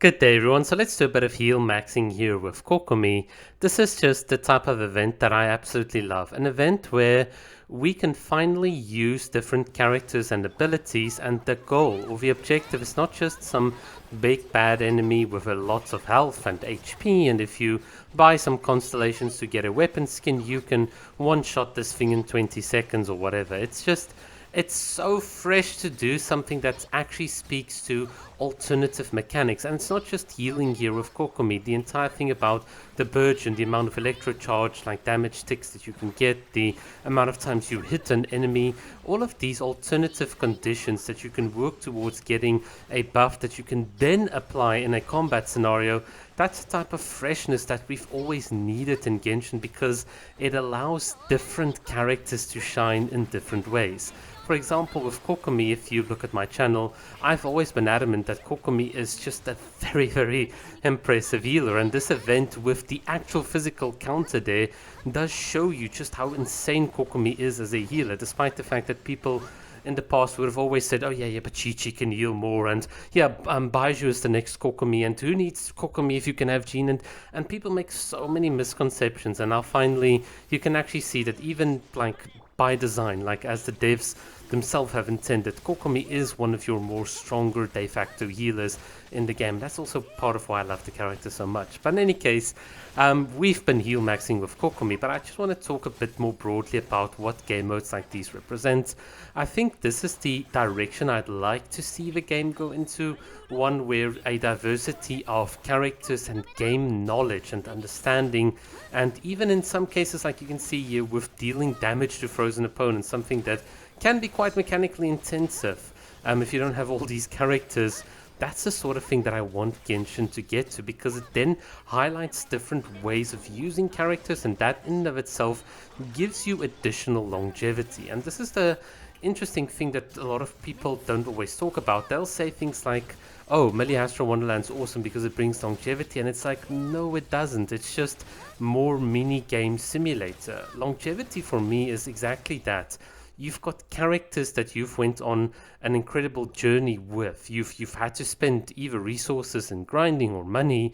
Good day everyone, so let's do a bit of heal maxing here with Kokomi. This is just the type of event that I absolutely love. An event where we can finally use different characters and abilities, and the goal or the objective is not just some big bad enemy with a lots of health and HP, and if you buy some constellations to get a weapon skin you can one-shot this thing in 20 seconds or whatever. It's so fresh to do something that actually speaks to alternative mechanics. And it's not just healing here with Kokomi. The entire thing about the Burgeon, the amount of electro charge, like damage ticks that you can get, the amount of times you hit an enemy, all of these alternative conditions that you can work towards getting a buff that you can then apply in a combat scenario. That's the type of freshness that we've always needed in Genshin, because it allows different characters to shine in different ways. For example, with Kokomi, if you look at my channel, I've always been adamant that Kokomi is just a very, very impressive healer, and this event with the actual physical counter there does show you just how insane Kokomi is as a healer, despite the fact that people in the past would have always said, oh yeah, but Chi-Chi can heal more, and yeah, Baiju is the next Kokomi, and who needs Kokomi if you can have Jean, and people make so many misconceptions, and now finally you can actually see that even like by design, like as the devs themselves have intended, Kokomi is one of your more stronger de facto healers in the game. That's also part of why I love the character so much. But in any case, we've been heal maxing with Kokomi, but I just want to talk a bit more broadly about what game modes like these represent. I think this is the direction I'd like to see the game go into, one where a diversity of characters and game knowledge and understanding, and even in some cases, like you can see here, with dealing damage to frozen opponents, something that can be quite mechanically intensive if you don't have all these characters. That's the sort of thing that I want Genshin to get to, because it then highlights different ways of using characters, and that in and of itself gives you additional longevity. And this is the interesting thing that a lot of people don't always talk about. They'll say things like, oh, Millie Astro Wonderland's awesome because it brings longevity, and it's like, no, it doesn't. It's just more mini game simulator. Longevity for me is exactly that. You've got characters that you've went on an incredible journey with. You've had to spend either resources and grinding or money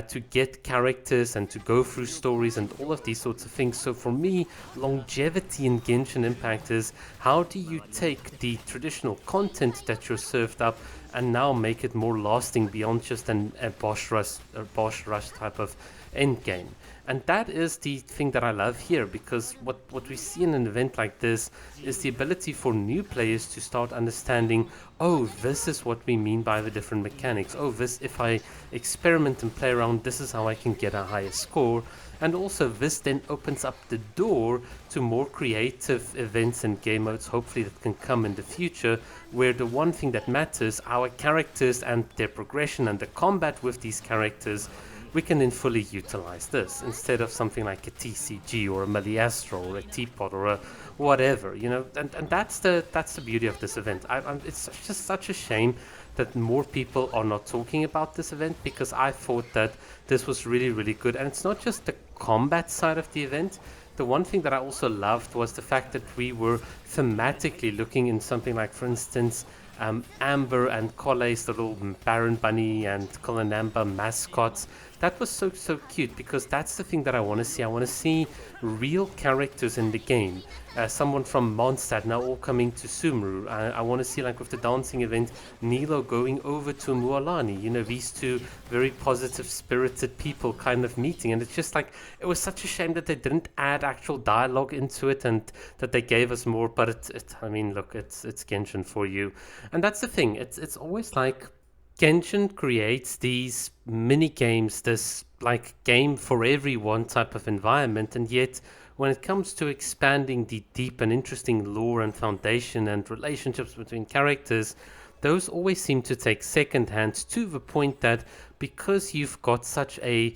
to get characters and to go through stories and all of these sorts of things. So for me, longevity in Genshin Impact is, how do you take the traditional content that you're served up and now make it more lasting beyond just a boss rush type of end game? And that is the thing that I love here, because what we see in an event like this is the ability for new players to start understanding, oh, this is what we mean by the different mechanics. Oh, this, if I experiment and play around, this is how I can get a higher score. And also this then opens up the door to more creative events and game modes, hopefully, that can come in the future, where the one thing that matters, our characters and their progression and the combat with these characters, we can then fully utilize this instead of something like a TCG or a Meliastro or a Teapot or a whatever, you know. And that's the beauty of this event. It's just such a shame that more people are not talking about this event, because I thought that this was really, really good. And it's not just the combat side of the event. The one thing that I also loved was the fact that we were thematically looking in something like, for instance, Amber and Cole's, the little Baron Bunny and Colanamba mascots. That was so cute, because that's the thing that I want to see. I want to see real characters in the game. Someone from Mondstadt now all coming to Sumru. I want to see, like with the dancing event, Nilo going over to Mualani. You know, these two very positive, spirited people kind of meeting. And it's just like, it was such a shame that they didn't add actual dialogue into it and that they gave us more. But I mean, look, it's Genshin for you. And that's the thing. It's always like, Genshin creates these mini games, this like game for everyone type of environment, and yet when it comes to expanding the deep and interesting lore and foundation and relationships between characters, those always seem to take second hand, to the point that because you've got such a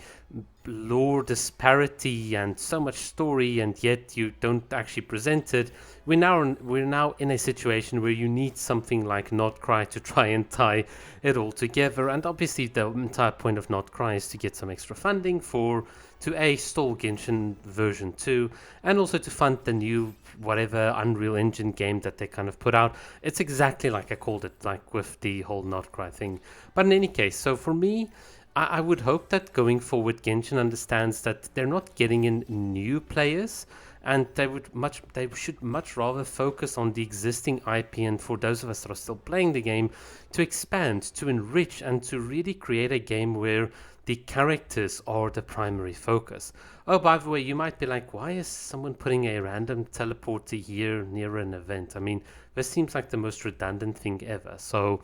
lore disparity and so much story, and yet you don't actually present it, we're now in a situation where you need something like Not Cry to try and tie it all together. And obviously the entire point of Not Cry is to get some extra funding for to A, stall Genshin version 2, and also to fund the new whatever Unreal Engine game that they kind of put out. It's exactly like I called it, like with the whole not cry thing. But in any case, so for me, I would hope that going forward, Genshin understands that they're not getting in new players, and they should much rather focus on the existing IP, and for those of us that are still playing the game, to expand, to enrich, and to really create a game where the characters are the primary focus. Oh, by the way, you might be like, why is someone putting a random teleporter here near an event? I mean, this seems like the most redundant thing ever. So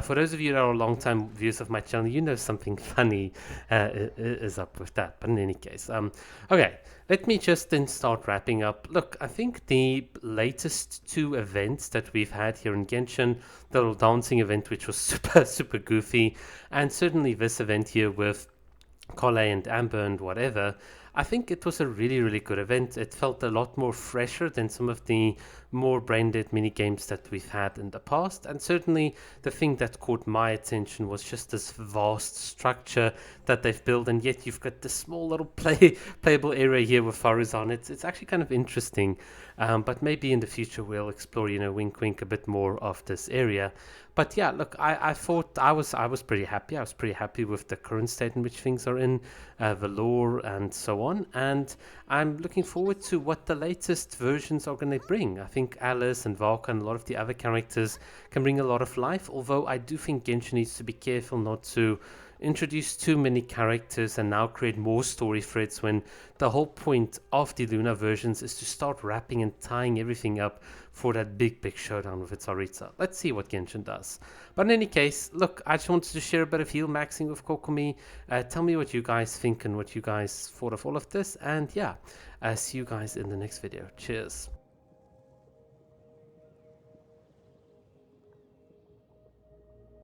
for those of you that are long-time viewers of my channel, you know something funny is up with that. But in any case, okay, let me just then start wrapping up. Look, I think the latest 2 events that we've had here in Genshin, the little dancing event, which was super goofy, and certainly this event here with Kole and Amber and whatever, I think it was a really good event. It felt a lot more fresher than some of the more brain-dead mini games that we've had in the past, and certainly the thing that caught my attention was just this vast structure that they've built, and yet you've got this small little playable area here with Faruzan. It's actually kind of interesting, but maybe in the future we'll explore, you know, wink wink, a bit more of this area. But yeah, look, I thought I was pretty happy. I was pretty happy with the current state in which things are in, the lore and so on. And I'm looking forward to what the latest versions are going to bring. I think Alice and Valka and a lot of the other characters can bring a lot of life. Although I do think Genshin needs to be careful not to introduce too many characters and now create more story threads, when the whole point of the Luna versions is to start wrapping and tying everything up for that big showdown with Itzaritza. Let's see what Genshin does. But in any case, look, I just wanted to share a bit of heal maxing with Kokomi. Tell me what you guys think and what you guys thought of all of this, and yeah, see you guys in the next video. Cheers.